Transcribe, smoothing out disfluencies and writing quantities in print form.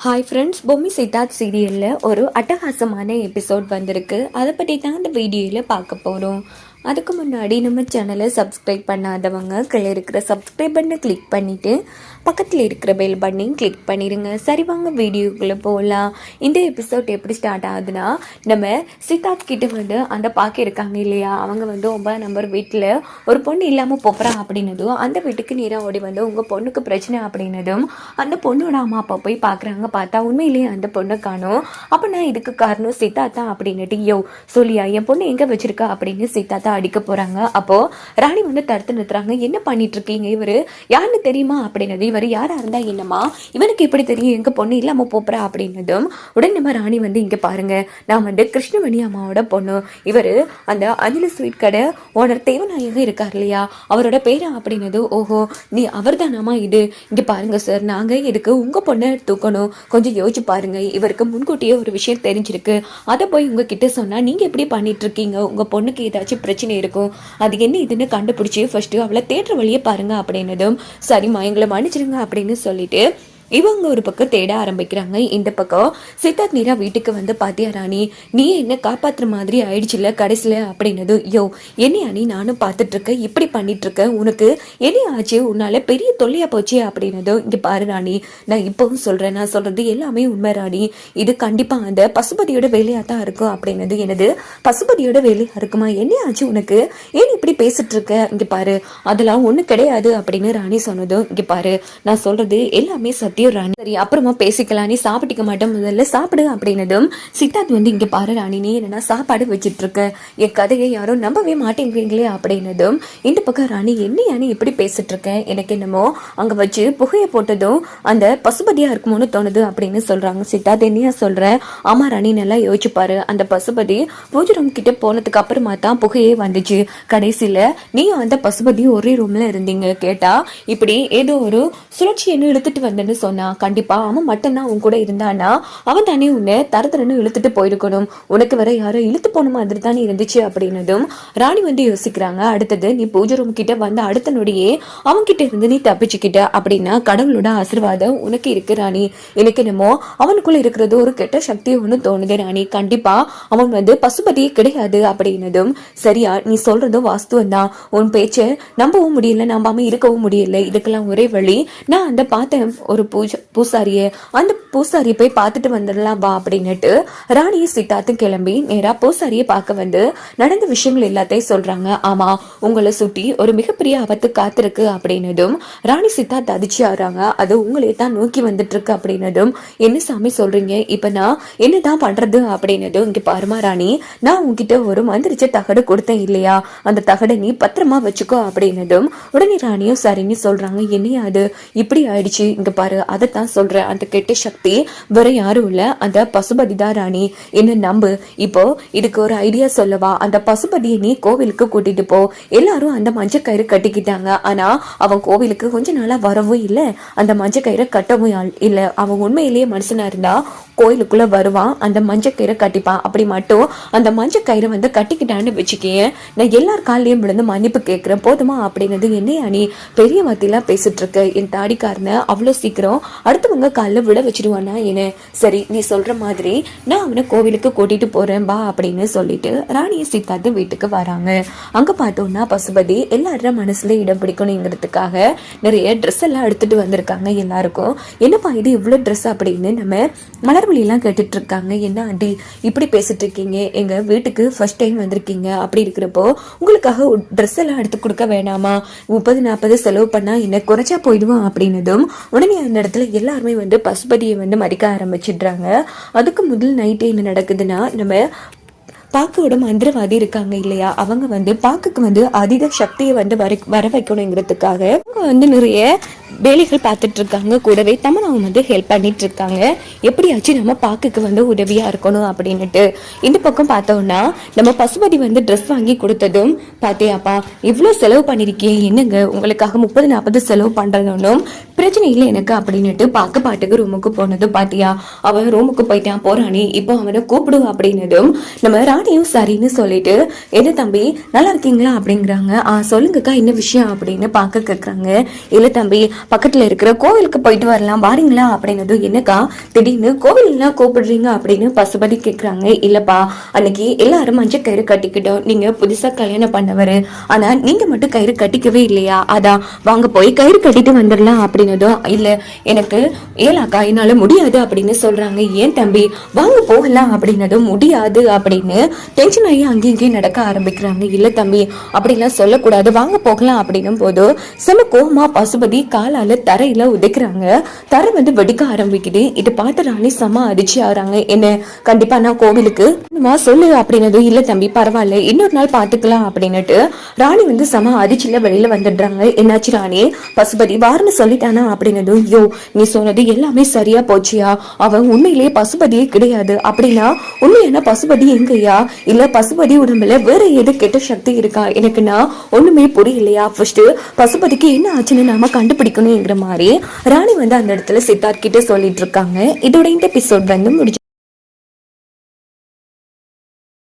Hi friends, Bommi Siddharth சீரியலில் ஒரு அட்டகாசமான எபிசோட் வந்திருக்கு. அதை பற்றி தான் இந்த வீடியோவில் பார்க்க போகிறோம். அதுக்கு முன்னாடி நம்ம சேனலை சப்ஸ்கிரைப் பண்ணாதவங்க கீழே இருக்கிற சப்ஸ்கிரைப் பண்ணை கிளிக் பண்ணிவிட்டு பக்கத்தில் இருக்கிற பெல் பட்டனையும் கிளிக் பண்ணிடுங்க. சரி, வாங்க வீடியோக்குள்ளே போகலாம். இந்த எபிசோட் எப்படி ஸ்டார்ட் ஆகுதுன்னா, நம்ம சித்தார்த் கிட்ட வந்து அந்த பாக்கி இருக்காங்க இல்லையா, அவங்க வந்து 9 நம்பர் வீட்டில் ஒரு பொண்ணு இல்லாமல் போகிறா அப்படின்னதும் அந்த வீட்டுக்கு நேராக ஓடி வந்து உங்கள் பொண்ணுக்கு பிரச்சனை அப்படின்னதும் அந்த பொண்ணோட அம்மா அப்பா போய் பார்க்குறாங்க. பார்த்தா உண்மையிலேயே அந்த பொண்ணை காணும். அப்போ நான் இதுக்கு காரணம் சித்தார்த்தா அப்படின்னுட்டு சொல்லியா என் பொண்ணு எங்கே வச்சிருக்கா அப்படின்னு சித்தார்த்தா அடிக்க போகிறாங்க. அப்போது ராணி வந்து தடுத்து நிறுத்துறாங்க. என்ன பண்ணிட்டு இருக்கீங்க, இவர் யாருன்னு தெரியுமா அப்படின்னது. இவர் யாரா இருந்தா என்னமா, இவனுக்கு எப்படி தெரியும் எங்க பொண்ணு இல்லாம போறா அப்படின்னதும் உடனே நம்ம ராணி வந்து இங்க பாருங்க, நான் வந்து கிருஷ்ணவேணி அம்மாவோட பொண்ணு, இவரு அந்த அஞ்சலி ஸ்வீட் கடை ஓனர் தேவநாயகம் இருக்கார் இல்லையா, அவரோட பேரா அப்படின்னது. ஓஹோ, நீ அவர் தானாமா இது, இங்க பாருங்க சார், நாங்க இதுக்கு உங்க பொண்ணை தூக்கணும், கொஞ்சம் யோசிச்சு பாருங்க, இவருக்கு முன்கூட்டியே ஒரு விஷயம் தெரிஞ்சிருக்கு, அதை போய் உங்ககிட்ட சொன்னா நீங்க எப்படி பண்ணிட்டு இருக்கீங்க, உங்க பொண்ணுக்கு ஏதாச்சும் பிரச்சனை இருக்கும், அது என்ன இதுன்னு கண்டுபிடிச்சி ஃபர்ஸ்ட் அவளை தேடுற வழியே பாருங்க அப்படின்னதும் சரிம்மா எங்களை மன்னிச்சிருங்க அப்படின்னு சொல்லிட்டு இவங்க ஒரு பக்கம் தேட ஆரம்பிக்கிறாங்க. இந்த பக்கம் சித்தார்த் நீரா வீட்டுக்கு வந்து பாத்தியா ராணி, நீ என்ன காப்பாத்துற மாதிரி ஆயிடுச்சுல கடைசியில அப்படின்னது. என்னையா நீ நானும் பார்த்துட்டு இருக்க, இப்படி பண்ணிட்டு இருக்க, உனக்கு என்ன ஆச்சு, உன்னால பெரிய தொல்லையா போச்சு அப்படின்னதும் இங்க பாரு ராணி, நான் இப்பவும் சொல்றேன், நான் சொல்றது எல்லாமே உண்மை ராணி, இது கண்டிப்பா அந்த பசுபதியோட வேலையா தான் இருக்கும் அப்படின்னது. எனது பசுபதியோட வேலையா இருக்குமா, என்ன ஆச்சு உனக்கு, ஏன் இப்படி பேசிட்டு இருக்க, இங்க பாரு அதெல்லாம் ஒண்ணு கிடையாது அப்படின்னு ராணி சொன்னதும் இங்க பாரு நான் சொல்றது எல்லாமே சத்தியம் ராணி, சரி அப்புறமா பேசிக்கலாம், நீ சாப்பிட்டுக்க மாட்டேன், முதல்ல சாப்பிடு அப்படின்னதும் சித்தார்த் வந்து இங்க பாரு ராணி, நீ என்னன்னா சாப்பாடு வச்சிட்டு இருக்க, என் கதையை யாரும் நம்பவே மாட்டேங்கிறீங்களே அப்படின்னதும் இந்த பக்கம் ராணி, என்னையா நீ இப்படி பேசிட்டு இருக்க, எனக்கு என்னமோ அங்க வச்சு புகையை போட்டதும் அந்த பசுபதியா இருக்குமோன்னு தோணுது அப்படின்னு சொல்றாங்க. சித்தார்த் என்னையா சொல்ற, ஆமா ராணி நல்லா யோசிச்சு பாரு, அந்த பசுபதி பூஜை ரூம் கிட்ட போனதுக்கு அப்புறமா தான் புகையே வந்துச்சு, கடைசியில நீயும் அந்த பசுபதியும் ஒரே ரூம்ல இருந்தீங்க, கேட்டா இப்படி ஏதோ ஒரு சுழற்சி என்ன இழுத்துட்டு வந்தேன்னு சொன்னா, கண்டிப்பா அவன் மட்டும்தான் உன் கூட இருந்தானா அவன் தானே உன்னை தரத்தரன்னு இழுத்துட்டு போயிருக்கணும், உனக்கு வர யாரோ இழுத்து போன மாதிரி தானே இருந்துச்சு அப்படின்னதும் ராணி வந்து யோசிக்கிறாங்க. அடுத்தது நீ பூஜை ரூம் கிட்ட வந்த அடுத்த நொடியே அவன் கிட்ட இருந்து நீ தப்பிச்சுக்கிட்ட அப்படின்னா கடவுளோட ஆசீர்வாதம் உனக்கு இருக்கு ராணி, எனக்கு என்னமோ அவனுக்குள்ள இருக்கிறது ஒரு கெட்ட சக்தி ஒண்ணு தோணுது ராணி, கண்டிப்பா அவன் வந்து பசுபதியே கிடையாது அப்படின்னதும் சரியா நீ சொல்றதும் வாஸ்துவம் தான், உன் பேச்சை நம்பவும் முடியல நம்பாம இருக்கவும் முடியல, இதுக்கெல்லாம் ஒரே வழி நான் அந்த பார்த்தேன் ஒரு பூசாரியை, அந்த பூசாரியை போய் பார்த்துட்டு வந்துடலாம் வா அப்படின்னுட்டு ராணியை சித்தார்த்தும் கிளம்பி நேரா பூசாரியை பார்க்க வந்து நடந்த விஷயங்கள் எல்லாத்தையும் சொல்றாங்க. ஆமா, உங்களை சுட்டி ஒரு மிகப்பெரிய ஆபத்து காத்திருக்கு அப்படின்னதும் ராணி சித்தார்த் அதிர்ச்சி ஆறாங்க. அது உங்களே தான் நோக்கி வந்துட்டு இருக்கு அப்படின்னதும் என்ன சாமி சொல்றீங்க, இப்ப நான் என்னதான் பண்றது அப்படின்னதும் இங்க பாருமா ராணி, நான் உங்ககிட்ட ஒரு மந்திரிச்ச தகடு கொடுத்தேன் இல்லையா, அந்த தகடை நீ பத்திரமா வச்சுக்கோ அப்படின்னதும் உடனே ராணியும் சரின்னு சொல்றாங்க. என்னையா அது இப்படி ஆயிடுச்சு, இங்க பாரு அதைத்தான் சொல்றேன், அந்த கெட்ட சக்தி வேற யாரும் இல்ல, அந்த பசுபதி தான் ராணி, என்ன நம்பு. இப்போ இதுக்கு ஒரு ஐடியா சொல்லவா, அந்த பசுபதியை நீ கோவிலுக்கு கூட்டிட்டு போ, எல்லாரும் அந்த மஞ்சள் கயிறு கட்டிக்கிட்டாங்க, ஆனா அவன் கோவிலுக்கு கொஞ்ச நாளா வரவும் இல்ல, அந்த மஞ்சள் கயிறை கட்டவும் இல்ல, அவன் உண்மையிலேயே மனுஷனா இருந்தா கோயிலுக்குள்ள வருவான், அந்த மஞ்சள் கயிறை கட்டிப்பான், அப்படி மட்டும் அந்த மஞ்சள் கயிறை வந்து கட்டிக்கிட்டான்னு வச்சுக்கேன், நான் எல்லார் காலையும் விழுந்து மன்னிப்பு கேட்கிறேன் போதுமா அப்படின்னது. என்னையா நீ பெரிய வார்த்தையெல்லாம் பேசிட்டு இருக்க, என் தாடிக்காரனை அவ்வளவு சீக்கிரம் அடுத்தவங்க காலில் விட வச்சிருவானா என்ன, சரி நீ சொல்ற மாதிரி நான் அவனை கோவிலுக்கு கூட்டிட்டு போறேன் பா அப்படின்னு சொல்லிட்டு ராணியை சித்தார்த்து வீட்டுக்கு வராங்க. அங்க பார்த்தோம்னா பசுபதி எல்லாரும் மனசுல இடம் பிடிக்கணுங்கிறதுக்காக நிறைய ட்ரெஸ் எல்லாம் எடுத்துட்டு வந்திருக்காங்க. எல்லாருக்கும் என்னப்பா இது இவ்வளவு ட்ரெஸ் அப்படின்னு நம்ம மலர்வழியெல்லாம் கேட்டுட்டு இருக்காங்க. என்ன ஆண்டி இப்படி பேசிட்டு இருக்கீங்க, எங்க வீட்டுக்கு ஃபர்ஸ்ட் டைம் வந்திருக்கீங்க, அப்படி இருக்கிறப்போ உங்களுக்காக ட்ரெஸ் எல்லாம் எடுத்து கொடுக்க வேணாமா, 30-40 செலவு பண்ணா என்ன குறைச்சா போயிடுவான் அப்படின்னதும் உடனே அந்த இடத்துல எல்லாருமே வந்து பசுபதியை வந்து மதிக்க ஆரம்பிச்சிடுறாங்க. அதுக்கு முதல் நைட்டு என்ன நடக்குதுன்னா, நம்ம பாக்கோட மந்திரவாதி இருக்காங்க இல்லையா, அவங்க வந்து பாக்குக்கு வந்து அதீத சக்தியை வந்து வர வைக்கணுங்கிறதுக்காக அவங்க வந்து நிறைய வேலைகள் பார்த்துட்டு இருக்காங்க. கூடவே தமனாவும் வந்து ஹெல்ப் பண்ணிட்டு இருக்காங்க, எப்படியாச்சும் நம்ம பாக்குக்கு வந்து உதவியா இருக்கணும் அப்படின்னுட்டு. இந்த பக்கம் பார்த்தோம்னா நம்ம பசுபதி வந்து ட்ரெஸ் வாங்கி கொடுத்ததும் பாத்தியாப்பா இவ்வளவு செலவு பண்ணிருக்கேன், என்னங்க உங்களுக்காக 30-40 செலவு பண்றதும் பிரச்சனை இல்லை எனக்கு அப்படின்னுட்டு பாட்டுக்கு ரூமுக்கு போனதும் பாத்தியா அவன் ரூமுக்கு போயிட்டான் போறானே, இப்போ அவனை கூப்பிடும் அப்படின்னதும் நம்ம ராணியும் சரின்னு சொல்லிட்டு என்ன தம்பி நல்லா இருக்கீங்களா அப்படிங்கிறாங்க. சொல்லுங்கக்கா என்ன விஷயம் அப்படின்னு பார்க்க கேட்கறாங்க. இல்ல தம்பி பக்கத்துல இருக்கிற கோவிலுக்கு போயிட்டு வரலாம் வாரீங்களா அப்படின்னது. என்னக்கா திடீர்னு கோவில்லாம் கூப்பிடுறீங்க அப்படின்னு பசுபதி கேக்குறாங்க. இல்லப்பா, அன்னைக்கு எல்லாரும் மஞ்சள் கயிறு கட்டிக்கிட்டோம், நீங்க புதுசா கல்யாணம் பண்ணவரு, ஆனா நீங்க மட்டும் கயிறு கட்டிக்கவே இல்லையா, அதான் வாங்க போய் கயிறு கட்டிட்டு வந்துடலாம் அப்படின்னதும், இல்ல எனக்கு ஏலாக்கா என்னால முடியாது அப்படின்னு சொல்றாங்க. ஏன் தம்பி வாங்க போகலாம் அப்படின்னதும், முடியாது அப்படின்னு டென்ஷன் ஆகி அங்கேயும் நடக்க ஆரம்பிக்கிறாங்க. இல்ல தம்பி அப்படிலாம் சொல்லக்கூடாது, வாங்க போகலாம் அப்படின்னும் போது செம கோமா பசுபதி காலால தரையில உதைக்கிறாங்க. தரை வெடிக்க ஆரம்பிக்குது. இது பார்த்து ராணி செம அதிர்ச்சி ஆகுறாங்க. என்ன கண்டிப்பா நான் கோவிலுக்கு சொல்லு அப்படின்னது. இல்ல தம்பி பரவாயில்ல, இன்னொரு நாள் பாத்துக்கலாம் அப்படின்னுட்டு ராணி செம அதிர்ச்சியில வெளியில வந்துடுறாங்க. என்னாச்சு ராணி, பசுபதி வார்னு சொல்லிட்டானா அப்படின்னது. யோ நீ சொன்னது எல்லாமே சரியா போச்சியா, அவன் உண்மையிலேயே பசுபதியே கிடையாது அப்படின்னா உண்மையான பசுபதி எங்கயா, இல்ல பசுபதி உடம்புல வேற ஏதோ கெட்ட சக்தி இருக்கா, எனக்கு நான் ஒண்ணுமே புரியலையா, ஃபர்ஸ்ட் பசுபதிக்கு என்ன ஆச்சுன்னு நாம கண்டுபிடிக்கணும்ங்கிற மாதிரி ராணி அந்த இடத்துல சித்தார்த் கிட்ட சொல்லிட்டு இருக்காங்க. இதோட இந்த எபிசோட் முடிஞ்சு